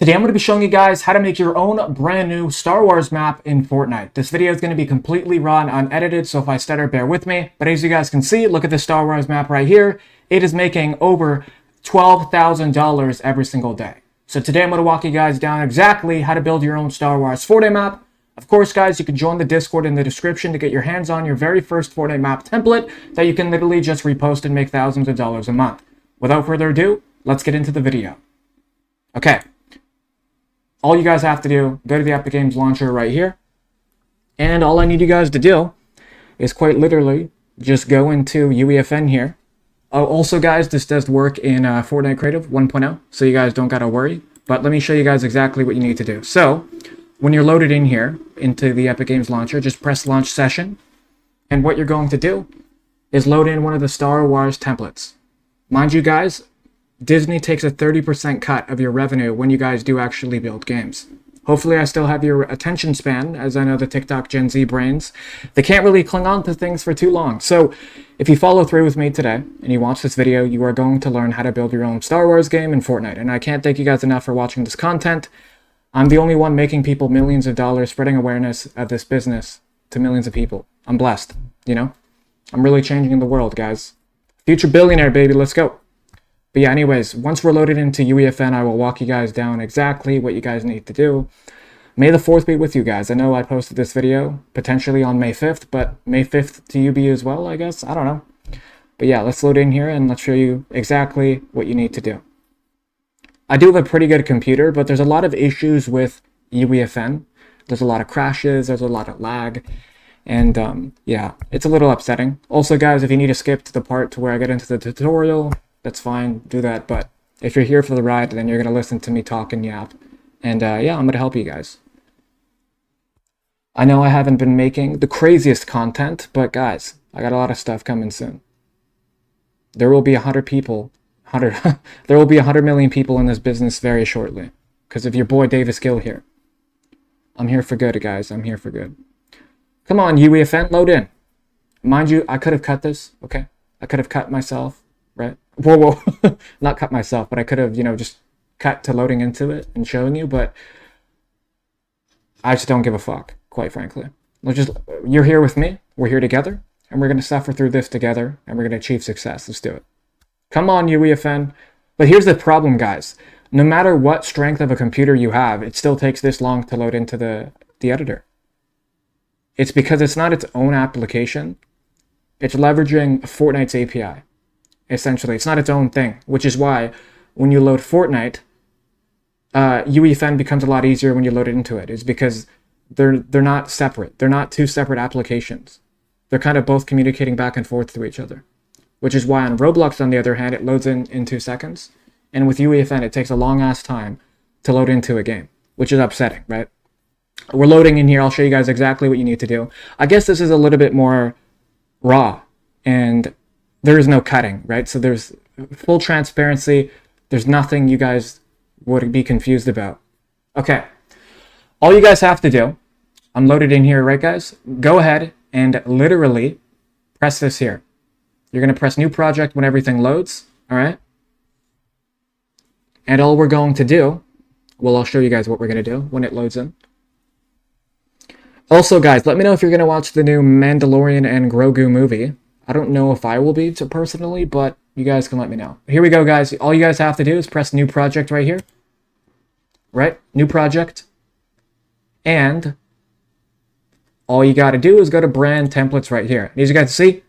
Today I'm going to be showing you guys how to make your own brand new Star Wars map in Fortnite. This video is going to be completely raw and unedited, so if I stutter, bear with me. But as you guys can see, look at the Star Wars map right here. It is making over $12,000 every single day. So today I'm going to walk you guys down exactly how to build your own Star Wars Fortnite map. Of course, guys, you can join the Discord in the description to get your hands on your very first Fortnite map template that you can literally just repost and make thousands of dollars a month. Without further ado, let's get into the video. Okay. All you guys have to do, go to the Epic Games launcher right here. And all I need you guys to do is quite literally just go into UEFN here. Oh, also, guys, this does work in Fortnite Creative 1.0, so you guys don't gotta worry. But let me show you guys exactly what you need to do. So, when you're loaded in here into the Epic Games launcher, just press Launch Session. And what you're going to do is load in one of the Star Wars templates. Mind you, guys, Disney takes a 30% cut of your revenue when you guys do actually build games. Hopefully I still have your attention span, as I know the TikTok Gen Z brains, they can't really cling on to things for too long. So if you follow through with me today and you watch this video, you are going to learn how to build your own Star Wars game in Fortnite. And I can't thank you guys enough for watching this content. I'm the only one making people millions of dollars, spreading awareness of this business to millions of people. I'm blessed, you know? I'm really changing the world, guys. Future billionaire, baby, let's go. But yeah, anyways, once we're loaded into UEFN, I will walk you guys down exactly what you guys need to do. May the 4th be with you guys. I know I posted this video potentially on May 5th, but May 5th to you be as well, I guess. I don't know. But yeah, let's load in here and let's show you exactly what you need to do. I do have a pretty good computer, but there's a lot of issues with UEFN. There's a lot of crashes, there's a lot of lag, and yeah, it's a little upsetting. Also, guys, if you need to skip to the part to where I get into the tutorial, that's fine, do that. But if you're here for the ride, then you're going to listen to me talk and yap. And yeah, I'm going to help you guys. I know I haven't been making the craziest content, but guys, I got a lot of stuff coming soon. There will be 100 people, there will be 100 million people in this business very shortly. Because of your boy Davis Gill here. I'm here for good, guys. I'm here for good. Come on, UEFN, load in. Mind you, I could have cut this, okay? I could have cut myself, right? Whoa, not cut myself, but I could have, you know, just cut to loading into it and showing you, but I just don't give a fuck, quite frankly. You're here with me, we're here together, and we're going to suffer through this together, and we're going to achieve success. Let's do it. Come on, UEFN. But here's the problem, guys. No matter what strength of a computer you have, it still takes this long to load into the editor. It's because it's not its own application. It's leveraging Fortnite's API. Essentially, it's not its own thing, which is why when you load Fortnite, UEFN becomes a lot easier when you load it into it. It's because they're not separate. They're not two separate applications. They're kind of both communicating back and forth to each other, which is why on Roblox, on the other hand, it loads in 2 seconds. And with UEFN, it takes a long-ass time to load into a game, which is upsetting, right? We're loading in here. I'll show you guys exactly what you need to do. I guess this is a little bit more raw, and there is no cutting, right? So there's full transparency. There's nothing you guys would be confused about. Okay. All you guys have to do, I'm loaded in here, right, guys? Go ahead and literally press this here. You're going to press New Project when everything loads, all right? And all we're going to do, well, I'll show you guys what we're going to do when it loads in. Also, guys, let me know if you're going to watch the new Mandalorian and Grogu movie. I don't know if I will be personally, but you guys can let me know. Here we go, guys. All you guys have to do is press New Project right here. Right? New Project. And all you got to do is go to Brand Templates right here. As you guys see,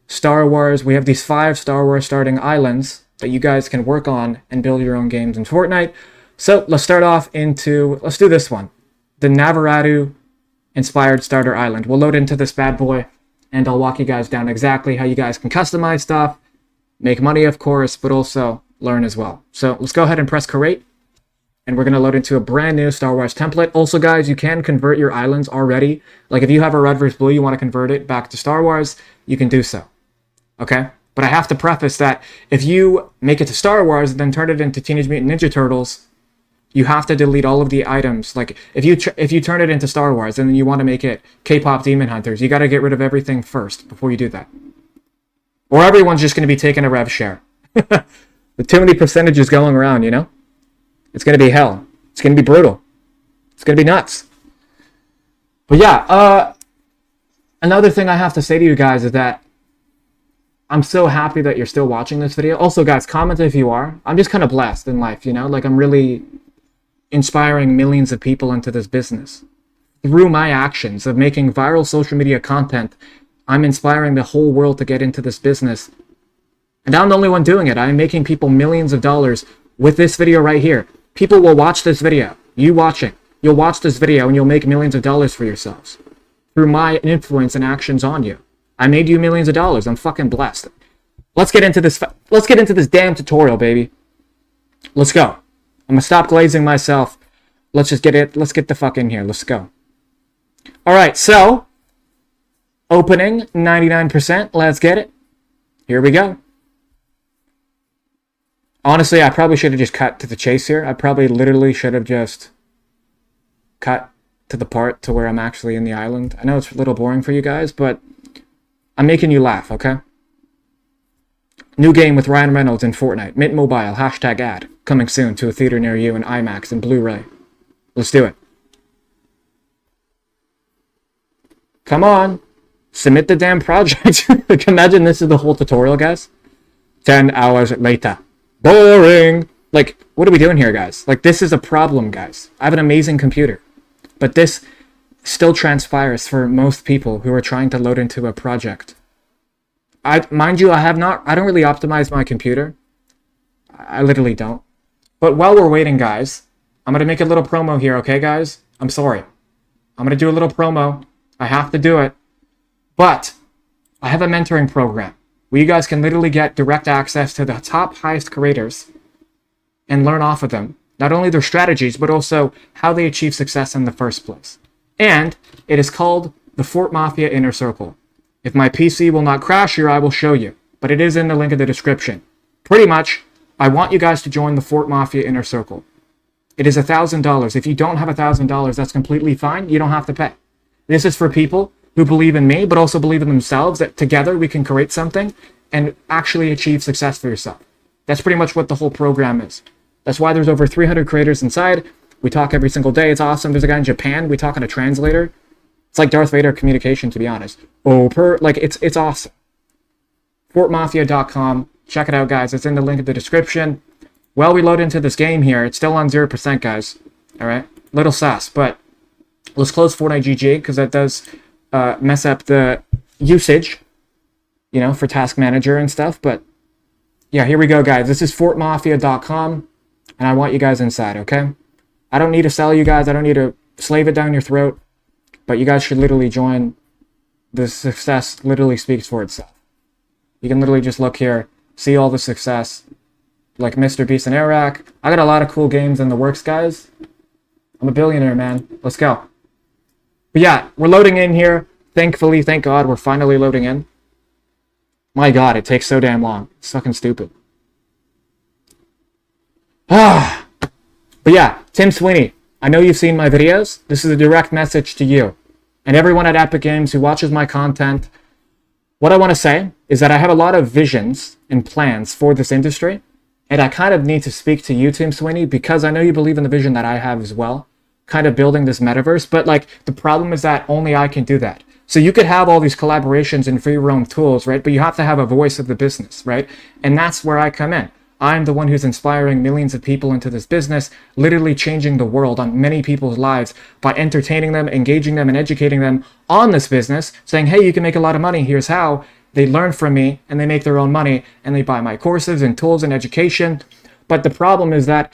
Star Wars. We have these 5 Star Wars starting islands that you guys can work on and build your own games in Fortnite. So let's start off let's do this one. The Navaradu Inspired Starter Island. We'll load into this bad boy. And I'll walk you guys down exactly how you guys can customize stuff, make money, of course, but also learn as well. So let's go ahead and press Create. And we're going to load into a brand new Star Wars template. Also, guys, you can convert your islands already. Like if you have a red versus blue, you want to convert it back to Star Wars, you can do so. Okay? But I have to preface that if you make it to Star Wars and then turn it into Teenage Mutant Ninja Turtles, you have to delete all of the items. Like if you turn it into Star Wars and then you want to make it K-pop Demon Hunters, you got to get rid of everything first before you do that. Or everyone's just going to be taking a rev share. With too many percentages going around, you know? It's going to be hell. It's going to be brutal. It's going to be nuts. But yeah, another thing I have to say to you guys is that I'm so happy that you're still watching this video. Also, guys, comment if you are. I'm just kind of blessed in life, you know? Like, I'm really inspiring millions of people into this business. Through my actions of making viral social media content, I'm inspiring the whole world to get into this business. And I'm the only one doing it. I'm making people millions of dollars with this video right here. People will watch this video. You watching. You'll watch this video and you'll make millions of dollars for yourselves. Through my influence and actions on you. I made you millions of dollars. I'm fucking blessed. Let's get into this. Let's get into this damn tutorial, baby. Let's go. I'm gonna stop glazing myself. Let's just get it. Let's get the fuck in here. Let's go. All right. So, opening 99%. Let's get it. Here we go. Honestly, I probably should have just cut to the chase here. I probably literally should have just cut to the part to where I'm actually in the island. I know it's a little boring for you guys, but I'm making you laugh, okay? New game with Ryan Reynolds in Fortnite. Mint Mobile, #ad. Coming soon to a theater near you in IMAX and Blu-ray. Let's do it. Come on. Submit the damn project. Like, imagine this is the whole tutorial, guys. 10 hours later. Boring. Like, what are we doing here, guys? Like, this is a problem, guys. I have an amazing computer. But this still transpires for most people who are trying to load into a project. Mind you, I don't really optimize my computer. I literally don't. But while we're waiting, guys, I'm going to make a little promo here, okay, guys? I'm sorry. I'm going to do a little promo. I have to do it. But I have a mentoring program where you guys can literally get direct access to the top highest creators and learn off of them. Not only their strategies, but also how they achieve success in the first place. And it is called the Fort Mafia Inner Circle. If my PC will not crash here, I will show you. But it is in the link in the description. Pretty much, I want you guys to join the Fort Mafia Inner Circle. It is $1,000. If you don't have $1,000, that's completely fine. You don't have to pay. This is for people who believe in me, but also believe in themselves, that together we can create something and actually achieve success for yourself. That's pretty much what the whole program is. That's why there's over 300 creators inside. We talk every single day. It's awesome. There's a guy in Japan. We talk on a translator. It's like Darth Vader communication, to be honest. It's awesome. FortMafia.com. Check it out, guys. It's in the link in the description. While we load into this game here, it's still on 0%, guys. All right? Little sus, but let's close Fortnite GG because that does mess up the usage, you know, for Task Manager and stuff. But yeah, here we go, guys. This is FortMafia.com, and I want you guys inside, okay? I don't need to sell you guys. I don't need to slave it down your throat. But you guys should literally join. The success literally speaks for itself. You can literally just look here, see all the success. Like Mr. Beast and Iraq. I got a lot of cool games in the works, guys. I'm a billionaire, man. Let's go. But yeah, we're loading in here. Thankfully, thank God, we're finally loading in. My God, it takes so damn long. It's fucking stupid. But yeah, Tim Sweeney. I know you've seen my videos. This is a direct message to you and everyone at Epic Games who watches my content. What I want to say is that I have a lot of visions and plans for this industry, and I kind of need to speak to you, Tim Sweeney, because I know you believe in the vision that I have as well, kind of building this metaverse, but like the problem is that only I can do that. So you could have all these collaborations and for your own tools, right? But you have to have a voice of the business, right? And that's where I come in. I'm the one who's inspiring millions of people into this business, literally changing the world on many people's lives by entertaining them, engaging them, and educating them on this business, saying, hey, you can make a lot of money, here's how. They learn from me, and they make their own money, and they buy my courses and tools and education. But the problem is that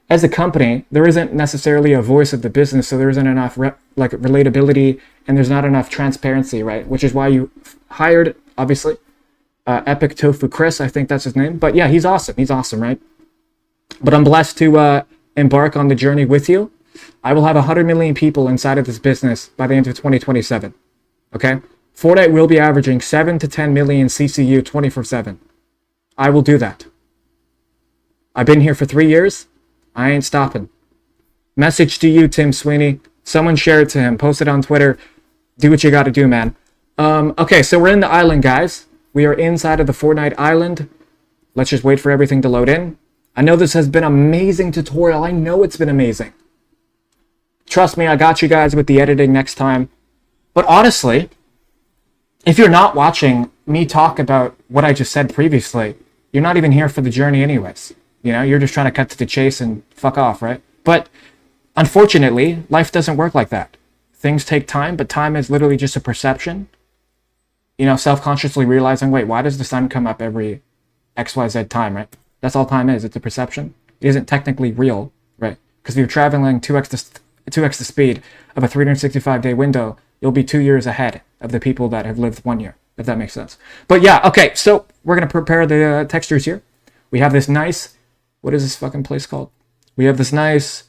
as a company, there isn't necessarily a voice of the business, so there isn't enough relatability, and there's not enough transparency, right? Which is why you hired, obviously, Epic Tofu Chris, I think that's his name. But yeah, he's awesome. He's awesome, right? But I'm blessed to embark on the journey with you. I will have 100 million people inside of this business by the end of 2027. Okay? Fortnite will be averaging 7 to 10 million CCU 24/7. I will do that. I've been here for 3 years. I ain't stopping. Message to you, Tim Sweeney. Someone share it to him. Post it on Twitter. Do what you got to do, man. Okay, so we're in the island, guys. We are inside of the Fortnite island. Let's just wait for everything to load in. I know this has been an amazing tutorial. I know it's been amazing. Trust me, I got you guys with the editing next time. But honestly, if you're not watching me talk about what I just said previously, you're not even here for the journey anyways. You know, you're just trying to cut to the chase and fuck off, right? But unfortunately, life doesn't work like that. Things take time, but time is literally just a perception. You know, self-consciously realizing, wait, why does the sun come up every XYZ time, right? That's all time is. It's a perception. It isn't technically real, right? Because if you're traveling 2x the speed of a 365-day window, you'll be 2 years ahead of the people that have lived 1 year, if that makes sense. But yeah, okay, so we're going to prepare the textures here. We have this nice, what is this fucking place called? We have this nice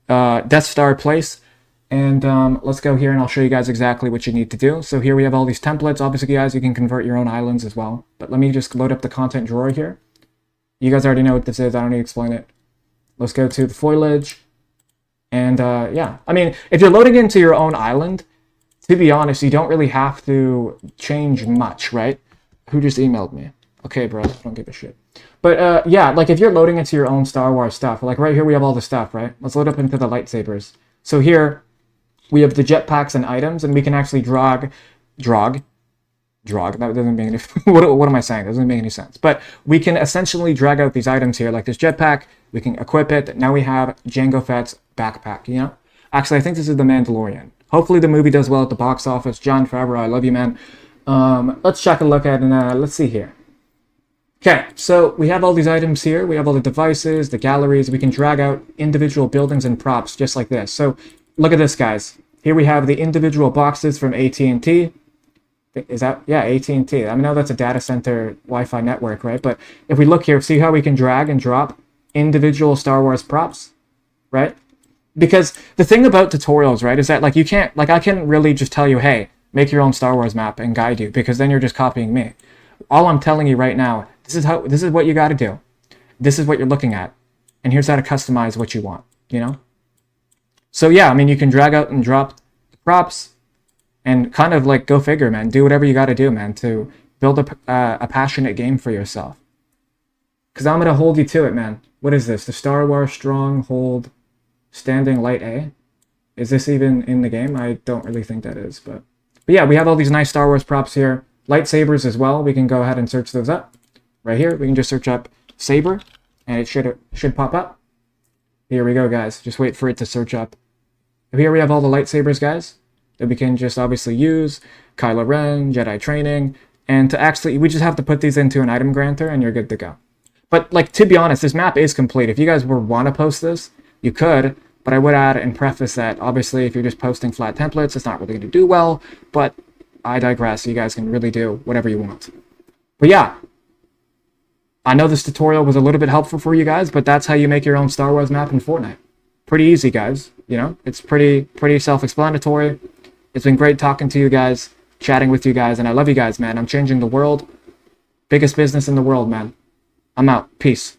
Death Star place. And let's go here and I'll show you guys exactly what you need to do. So here we have all these templates. Obviously, guys, you can convert your own islands as well. But let me just load up the content drawer here. You guys already know what this is. I don't need to explain it. Let's go to the foliage. And yeah, I mean, if you're loading into your own island, to be honest, you don't really have to change much, right? Who just emailed me? Okay, bro, don't give a shit. But yeah, like if you're loading into your own Star Wars stuff, like right here we have all the stuff, right? Let's load up into the lightsabers. So here we have the jetpacks and items, and we can actually drag. That doesn't make any. What am I saying? That doesn't make any sense. But we can essentially drag out these items here, like this jetpack. We can equip it. Now we have Jango Fett's backpack. You know, actually, I think this is the Mandalorian. Hopefully, the movie does well at the box office. John Favreau, I love you, man. Let's check a look at and let's see here. Okay, so we have all these items here. We have all the devices, the galleries. We can drag out individual buildings and props just like this. So look at this, guys. Here we have the individual boxes from AT&T. Is that, yeah, AT&T. I know that's a data center Wi-Fi network, right? But if we look here, see how we can drag and drop individual Star Wars props, right? Because the thing about tutorials, right, is that like you can't, like I can't really just tell you, hey, make your own Star Wars map and guide you, because then you're just copying me. All I'm telling you right now, this is what you got to do. This is what you're looking at, and here's how to customize what you want. You know. So yeah, I mean, you can drag out and drop the props. And kind of like, go figure, man. Do whatever you got to do, man, to build a passionate game for yourself. Because I'm going to hold you to it, man. What is this? The Star Wars Stronghold Standing Light A? Is this even in the game? I don't really think that is. But yeah, we have all these nice Star Wars props here. Lightsabers as well. We can go ahead and search those up. Right here, we can just search up Saber. And it should pop up. Here we go, guys. Just wait for it to search up. Here we have all the lightsabers, guys, that we can just obviously use. Kylo Ren, Jedi Training, and to actually, we just have to put these into an item granter and you're good to go. But like, to be honest, this map is complete. If you guys want to post this, you could, but I would add and preface that obviously if you're just posting flat templates, it's not really going to do well, but I digress. You guys can really do whatever you want. But yeah, I know this tutorial was a little bit helpful for you guys, but that's how you make your own Star Wars map in Fortnite. Pretty easy, guys. You know, it's pretty self-explanatory. It's been great talking to you guys, chatting with you guys, and I love you guys, man. I'm changing the world. Biggest business in the world, man. I'm out. Peace.